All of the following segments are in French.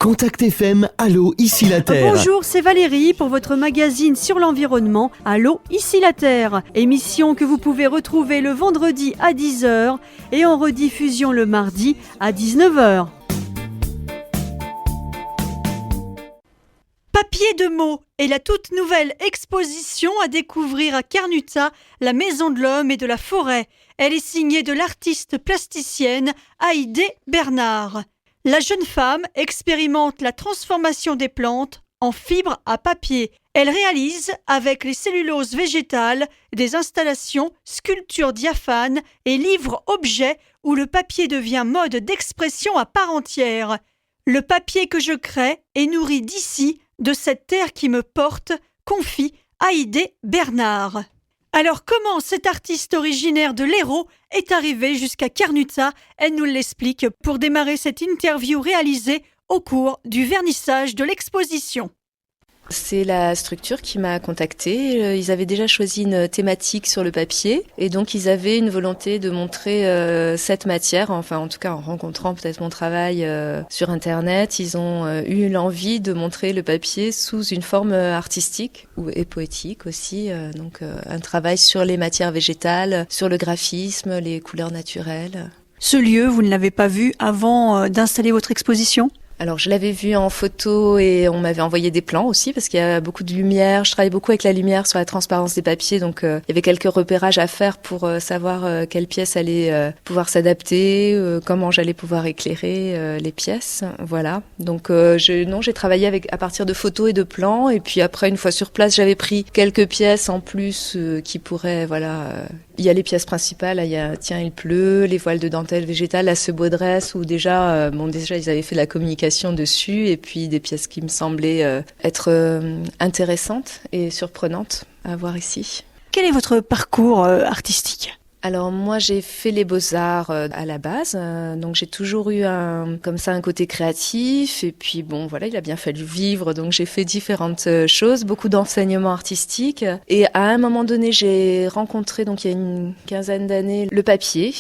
Contact FM, Allô, ici la Terre. Bonjour, c'est Valérie pour votre magazine sur l'environnement, Allô, ici la Terre. Émission que vous pouvez retrouver le vendredi à 10h et en rediffusion le mardi à 19h. Papier de mots est la toute nouvelle exposition à découvrir à Carnuta, la maison de l'homme et de la forêt. Elle est signée de l'artiste plasticienne Haïdé Bernard. La jeune femme expérimente la transformation des plantes en fibres à papier. Elle réalise avec les celluloses végétales des installations, sculptures diaphanes et livres-objets où le papier devient mode d'expression à part entière. Le papier que je crée est nourri d'ici, de cette terre qui me porte, confie Haïdé Bernard. Alors comment cet artiste originaire de l'Hérault est arrivé jusqu'à Carnuta? Elle nous l'explique pour démarrer cette interview réalisée au cours du vernissage de l'exposition. C'est la structure qui m'a contactée. Ils avaient déjà choisi une thématique sur le papier et donc ils avaient une volonté de montrer cette matière, enfin en tout cas en rencontrant peut-être mon travail sur internet, ils ont eu l'envie de montrer le papier sous une forme artistique et poétique aussi, donc un travail sur les matières végétales, sur le graphisme, les couleurs naturelles. Ce lieu, vous ne l'avez pas vu avant d'installer votre exposition ? Alors je l'avais vu en photo et on m'avait envoyé des plans aussi parce qu'il y a beaucoup de lumière. Je travaille beaucoup avec la lumière sur la transparence des papiers, donc il y avait quelques repérages à faire pour savoir quelle pièce allait pouvoir s'adapter, comment j'allais pouvoir éclairer les pièces. Voilà. Donc j'ai travaillé à partir de photos et de plans et puis après une fois sur place j'avais pris quelques pièces en plus qui pourraient il y a les pièces principales, il y a Tiens il pleut, les voiles de dentelle végétale, la Sebodresse où déjà ils avaient fait de la communication dessus et puis des pièces qui me semblaient être intéressantes et surprenantes à voir ici. Quel est votre parcours artistique ? Alors moi j'ai fait les beaux-arts à la base, donc j'ai toujours eu un côté créatif et puis il a bien fallu vivre, donc j'ai fait différentes choses, beaucoup d'enseignements artistiques et à un moment donné j'ai rencontré donc il y a une quinzaine d'années le papier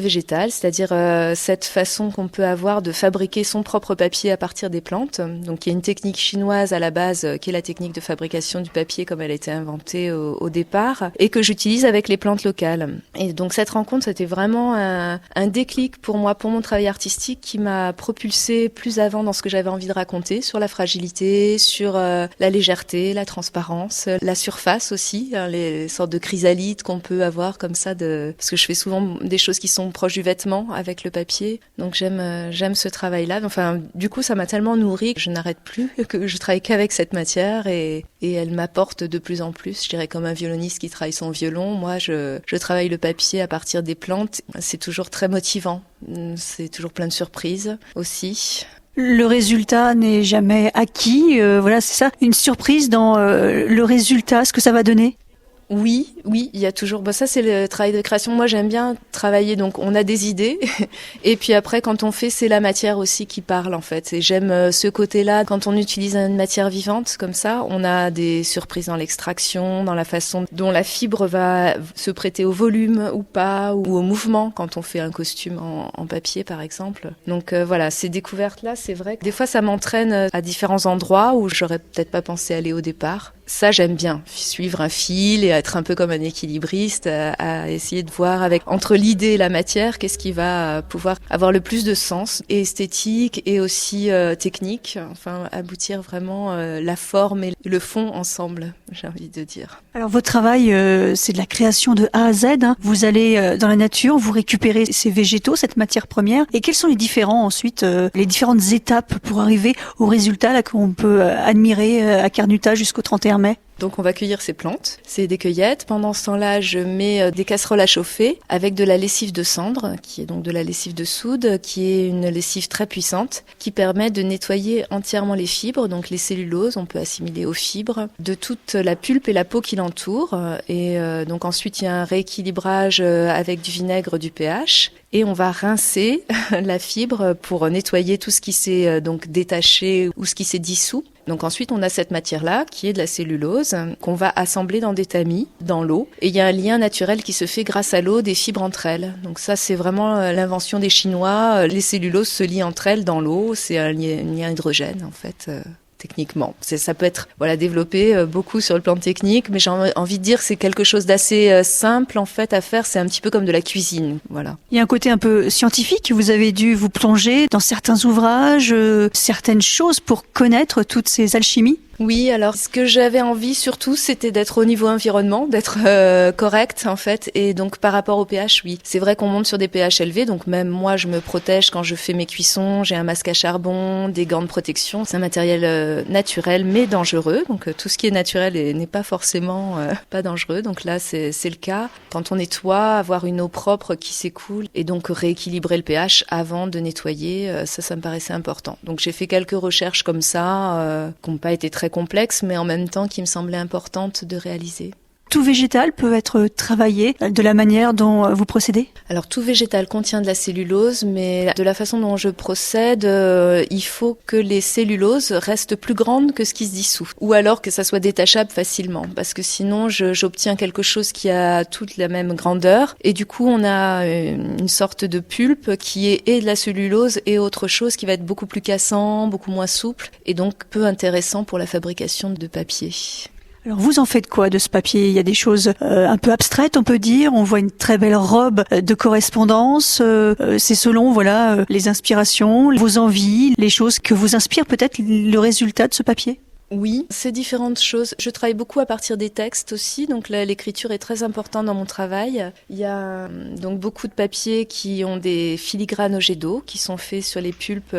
végétal, c'est-à-dire cette façon qu'on peut avoir de fabriquer son propre papier à partir des plantes. Donc il y a une technique chinoise à la base qui est la technique de fabrication du papier comme elle a été inventée au départ et que j'utilise avec les plantes locales. Et donc cette rencontre, c'était vraiment un déclic pour moi, pour mon travail artistique qui m'a propulsée plus avant dans ce que j'avais envie de raconter, sur la fragilité, sur la légèreté, la transparence, la surface aussi, les sortes de chrysalides qu'on peut avoir comme ça, parce que je fais souvent des choses qui sont proches du vêtement avec le papier. Donc j'aime ce travail-là. Enfin, du coup, ça m'a tellement nourrie que je n'arrête plus, que je travaille qu'avec cette matière et elle m'apporte de plus en plus. Je dirais comme un violoniste qui travaille son violon. Moi, je travaille le papier à partir des plantes, c'est toujours très motivant. C'est toujours plein de surprises aussi. Le résultat n'est jamais acquis, c'est ça, une surprise dans le résultat, ce que ça va donner ? Oui, il y a toujours. Ça c'est le travail de création. Moi j'aime bien travailler. Donc on a des idées et puis après quand on fait, c'est la matière aussi qui parle en fait. Et j'aime ce côté-là. Quand on utilise une matière vivante comme ça, on a des surprises dans l'extraction, dans la façon dont la fibre va se prêter au volume ou pas, ou au mouvement quand on fait un costume en papier par exemple. Donc ces découvertes-là, c'est vrai que des fois ça m'entraîne à différents endroits où j'aurais peut-être pas pensé aller au départ. Ça, j'aime bien, suivre un fil et être un peu comme un équilibriste, à essayer de voir entre l'idée et la matière, qu'est-ce qui va pouvoir avoir le plus de sens, et esthétique et aussi technique, enfin aboutir vraiment la forme et le fond ensemble, j'ai envie de dire. Alors votre travail, c'est de la création de A à Z, hein. Vous allez dans la nature, vous récupérez ces végétaux, cette matière première, et quels sont les différentes étapes pour arriver au résultat là qu'on peut admirer à Carnuta jusqu'au 31 mai? Donc on va cueillir ces plantes, c'est des cueillettes. Pendant ce temps-là, je mets des casseroles à chauffer avec de la lessive de cendre, qui est donc de la lessive de soude, qui est une lessive très puissante, qui permet de nettoyer entièrement les fibres, donc les celluloses, on peut assimiler aux fibres, de toute la pulpe et la peau qui l'entoure. Et donc ensuite, il y a un rééquilibrage avec du vinaigre, du pH. et on va rincer la fibre pour nettoyer tout ce qui s'est donc détaché ou ce qui s'est dissous. Donc ensuite, on a cette matière-là qui est de la cellulose qu'on va assembler dans des tamis, dans l'eau. Et il y a un lien naturel qui se fait grâce à l'eau des fibres entre elles. Donc ça, c'est vraiment l'invention des Chinois. Les celluloses se lient entre elles dans l'eau. C'est un lien hydrogène, en fait. Techniquement. Ça peut être développé beaucoup sur le plan technique, mais j'ai envie de dire que c'est quelque chose d'assez simple en fait à faire. C'est un petit peu comme de la cuisine. Voilà. Il y a un côté un peu scientifique. Vous avez dû vous plonger dans certains ouvrages, certaines choses pour connaître toutes ces alchimies. Oui, alors ce que j'avais envie surtout, c'était d'être au niveau environnement, d'être correct en fait. Et donc par rapport au pH, oui, c'est vrai qu'on monte sur des pH élevés. Donc même moi, je me protège quand je fais mes cuissons. J'ai un masque à charbon, des gants de protection. C'est un matériel naturel mais dangereux. Donc tout ce qui est naturel n'est pas forcément pas dangereux. Donc là, c'est le cas. Quand on nettoie, avoir une eau propre qui s'écoule et donc rééquilibrer le pH avant de nettoyer, ça me paraissait important. Donc j'ai fait quelques recherches comme ça qui n'ont pas été très complexes, mais en même temps qui me semblaient importantes de réaliser. Tout végétal peut être travaillé de la manière dont vous procédez ? Alors tout végétal contient de la cellulose, mais de la façon dont je procède, il faut que les celluloses restent plus grandes que ce qui se dissout. Ou alors que ça soit détachable facilement, parce que sinon j'obtiens quelque chose qui a toute la même grandeur. Et du coup on a une sorte de pulpe qui est et de la cellulose et autre chose qui va être beaucoup plus cassant, beaucoup moins souple, et donc peu intéressant pour la fabrication de papier. Alors vous en faites quoi de ce papier ? Il y a des choses un peu abstraites, on peut dire. On voit une très belle robe de correspondance. C'est selon les inspirations, vos envies, les choses que vous inspire peut-être le résultat de ce papier ? Oui, c'est différentes choses. Je travaille beaucoup à partir des textes aussi, donc là, l'écriture est très importante dans mon travail. Il y a donc beaucoup de papiers qui ont des filigranes au jet d'eau, qui sont faits sur les pulpes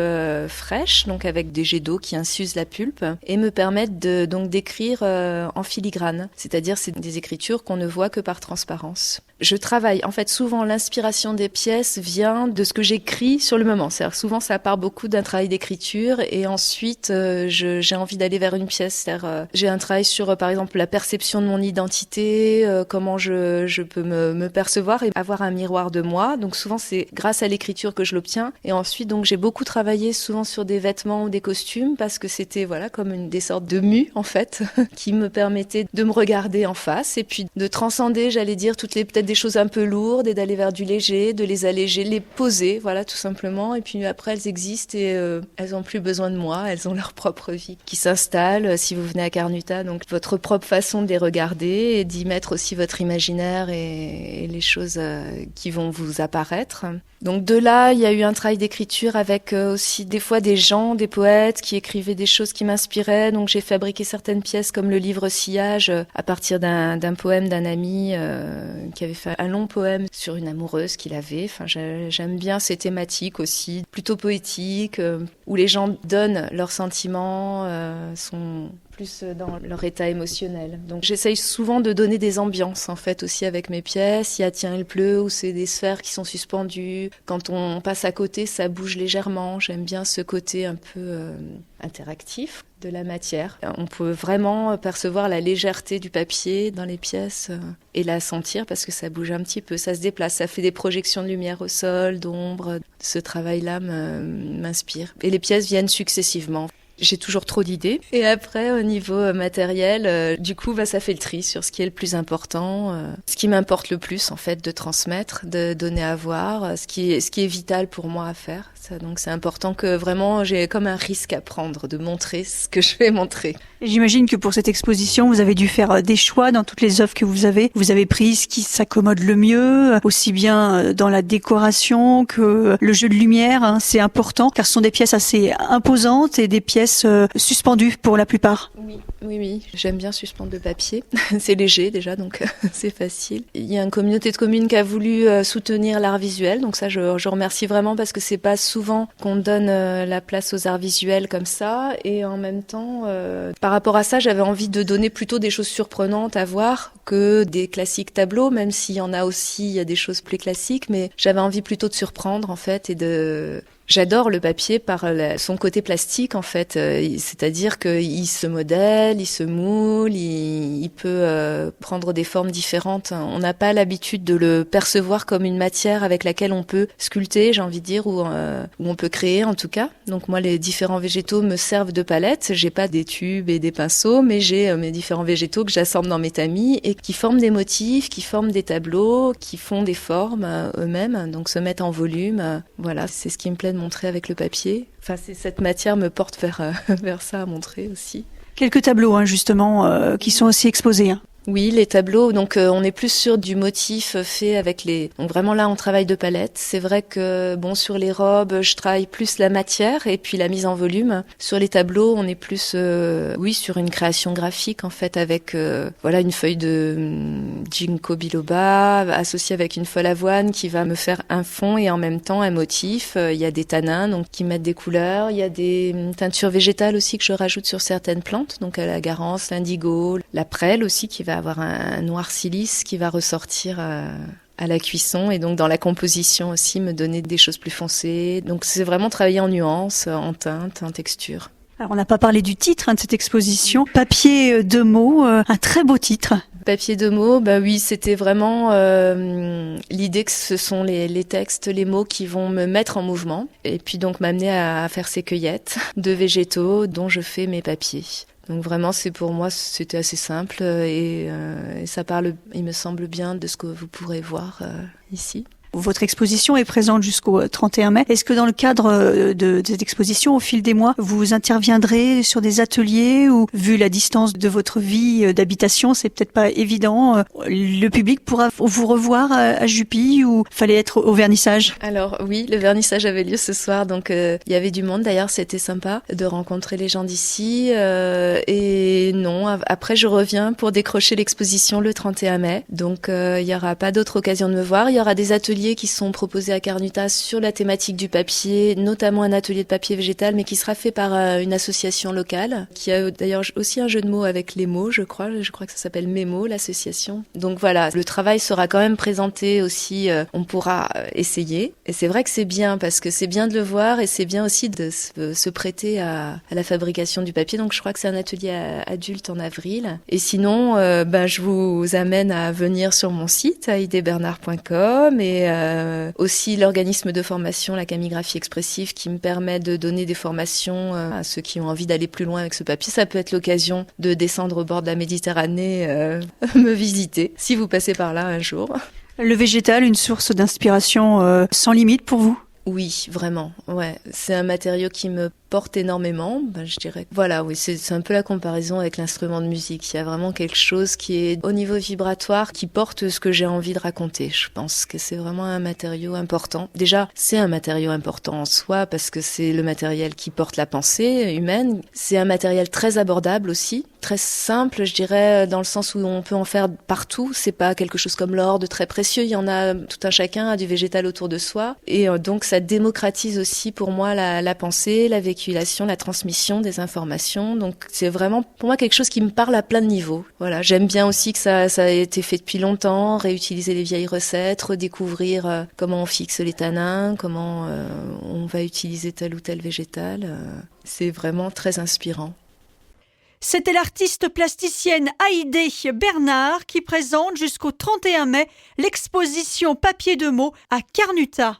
fraîches, donc avec des jets d'eau qui infusent la pulpe, et me permettent donc d'écrire en filigrane. C'est-à-dire c'est des écritures qu'on ne voit que par transparence. Je travaille, en fait, souvent l'inspiration des pièces vient de ce que j'écris sur le moment. C'est-à-dire souvent ça part beaucoup d'un travail d'écriture et ensuite j'ai envie d'aller vers une pièce. C'est-à-dire j'ai un travail sur par exemple la perception de mon identité, comment je peux me percevoir et avoir un miroir de moi. Donc souvent c'est grâce à l'écriture que je l'obtiens. Et ensuite donc j'ai beaucoup travaillé souvent sur des vêtements ou des costumes parce que c'était comme des sortes de mues en fait qui me permettaient de me regarder en face et puis de transcender, j'allais dire, peut-être des choses un peu lourdes et d'aller vers du léger, de les alléger, les poser, tout simplement. Et puis après, elles existent et elles n'ont plus besoin de moi, elles ont leur propre vie qui s'installe. Si vous venez à Carnuta, donc votre propre façon de les regarder et d'y mettre aussi votre imaginaire et les choses qui vont vous apparaître. Donc de là, il y a eu un travail d'écriture avec aussi des fois des gens, des poètes qui écrivaient des choses qui m'inspiraient. Donc j'ai fabriqué certaines pièces comme le livre Sillage à partir d'un poème d'un ami qui avait fait un long poème sur une amoureuse qu'il avait. Enfin, j'aime bien ces thématiques aussi, plutôt poétiques, où les gens donnent leurs sentiments, sont plus dans leur état émotionnel. Donc j'essaye souvent de donner des ambiances en fait aussi avec mes pièces. Il y a Tiens il pleut où c'est des sphères qui sont suspendues. Quand on passe à côté, ça bouge légèrement. J'aime bien ce côté un peu interactif de la matière. On peut vraiment percevoir la légèreté du papier dans les pièces et la sentir parce que ça bouge un petit peu, ça se déplace, ça fait des projections de lumière au sol, d'ombre. Ce travail-là m'inspire. Et les pièces viennent successivement. J'ai toujours trop d'idées. Et après, au niveau matériel, du coup, ça fait le tri sur ce qui est le plus important, ce qui m'importe le plus, en fait, de transmettre, de donner à voir, ce qui est vital pour moi à faire. Donc, c'est important que vraiment, j'ai comme un risque à prendre, de montrer ce que je vais montrer. J'imagine que pour cette exposition, vous avez dû faire des choix dans toutes les œuvres que vous avez. Vous avez pris ce qui s'accommode le mieux, aussi bien dans la décoration que le jeu de lumière. C'est important car ce sont des pièces assez imposantes et des pièces suspendues pour la plupart. Oui. J'aime bien suspendre le papier. C'est léger déjà, donc c'est facile. Il y a une communauté de communes qui a voulu soutenir l'art visuel. Donc ça, je remercie vraiment parce que c'est pas souvent qu'on donne la place aux arts visuels comme ça. Et en même temps, par rapport à ça, j'avais envie de donner plutôt des choses surprenantes à voir que des classiques tableaux, même s'il y en a aussi, il y a des choses plus classiques. Mais j'avais envie plutôt de surprendre en fait et de J'adore le papier par son côté plastique en fait, c'est-à-dire qu'il se modèle, il se moule, il peut prendre des formes différentes. On n'a pas l'habitude de le percevoir comme une matière avec laquelle on peut sculpter, j'ai envie de dire, ou on peut créer en tout cas. Donc moi, les différents végétaux me servent de palette. J'ai pas des tubes et des pinceaux, mais j'ai mes différents végétaux que j'assemble dans mes tamis et qui forment des motifs, qui forment des tableaux, qui font des formes eux-mêmes, donc se mettent en volume. Voilà, c'est ce qui me plaît de montrer avec le papier. Enfin, cette matière me porte vers ça à montrer aussi. Quelques tableaux, justement, qui sont aussi exposés. Oui, les tableaux, donc on est plus sur du motif fait avec donc vraiment là on travaille de palette. C'est vrai que sur les robes, je travaille plus la matière et puis la mise en volume. Sur les tableaux, on est plus sur une création graphique en fait avec une feuille de ginkgo biloba associée avec une feuille avoine qui va me faire un fond et en même temps un motif. Il y a des tanins donc qui mettent des couleurs, il y a des teintures végétales aussi que je rajoute sur certaines plantes, donc la garance, l'indigo, la prêle aussi qui va avoir un noir silice qui va ressortir à la cuisson et donc dans la composition aussi me donner des choses plus foncées. Donc c'est vraiment travailler en nuances, en teintes, en texture. Alors on n'a pas parlé du titre de cette exposition, Papier de mots, un très beau titre. Papier de mots, oui, c'était vraiment l'idée que ce sont les textes, les mots qui vont me mettre en mouvement et puis donc m'amener à faire ces cueillettes de végétaux dont je fais mes papiers. Donc vraiment, pour moi, c'était assez simple et ça parle, il me semble bien, de ce que vous pourrez voir ici. Votre exposition est présente jusqu'au 31 mai. Est-ce que dans le cadre de cette exposition, au fil des mois, vous interviendrez sur des ateliers ou, vu la distance de votre vie d'habitation, c'est peut-être pas évident, le public pourra vous revoir à Jupy ou fallait être au vernissage? Alors oui, le vernissage avait lieu ce soir, donc il y avait du monde. D'ailleurs, c'était sympa de rencontrer les gens d'ici. Et non, après je reviens pour décrocher l'exposition le 31 mai. Donc il y aura pas d'autre occasion de me voir. Il y aura des ateliers qui sont proposés à Carnuta sur la thématique du papier, notamment un atelier de papier végétal, mais qui sera fait par une association locale, qui a d'ailleurs aussi un jeu de mots avec les mots, je crois que ça s'appelle Mémo, l'association. Donc voilà, le travail sera quand même présenté aussi, on pourra essayer. Et c'est vrai que c'est bien, parce que c'est bien de le voir, et c'est bien aussi de se prêter à la fabrication du papier. Donc je crois que c'est un atelier adulte en avril. Et sinon, je vous amène à venir sur mon site, aidebernard.com, et aussi l'organisme de formation, la Camigraphie Expressive, qui me permet de donner des formations à ceux qui ont envie d'aller plus loin avec ce papier. Ça peut être l'occasion de descendre au bord de la Méditerranée, me visiter, si vous passez par là un jour. Le végétal, une source d'inspiration sans limite pour vous? Oui, vraiment, ouais. C'est un matériau qui me porte énormément, je dirais. Voilà, oui, c'est un peu la comparaison avec l'instrument de musique. Il y a vraiment quelque chose qui est au niveau vibratoire, qui porte ce que j'ai envie de raconter. Je pense que c'est vraiment un matériau important. Déjà, c'est un matériau important en soi, parce que c'est le matériel qui porte la pensée humaine. C'est un matériel très abordable aussi, très simple, je dirais, dans le sens où on peut en faire partout. C'est pas quelque chose comme l'or de très précieux. Il y en a, tout un chacun a du végétal autour de soi. Et donc, ça démocratise aussi pour moi la pensée, la vécu, la transmission des informations. Donc c'est vraiment pour moi quelque chose qui me parle à plein de niveaux. Voilà, j'aime bien aussi que ça a été fait depuis longtemps, réutiliser les vieilles recettes, redécouvrir comment on fixe les tanins, comment on va utiliser tel ou tel végétal. C'est vraiment très inspirant. C'était l'artiste plasticienne Haïdé Bernard qui présente jusqu'au 31 mai l'exposition Papier de mots à Carnuta.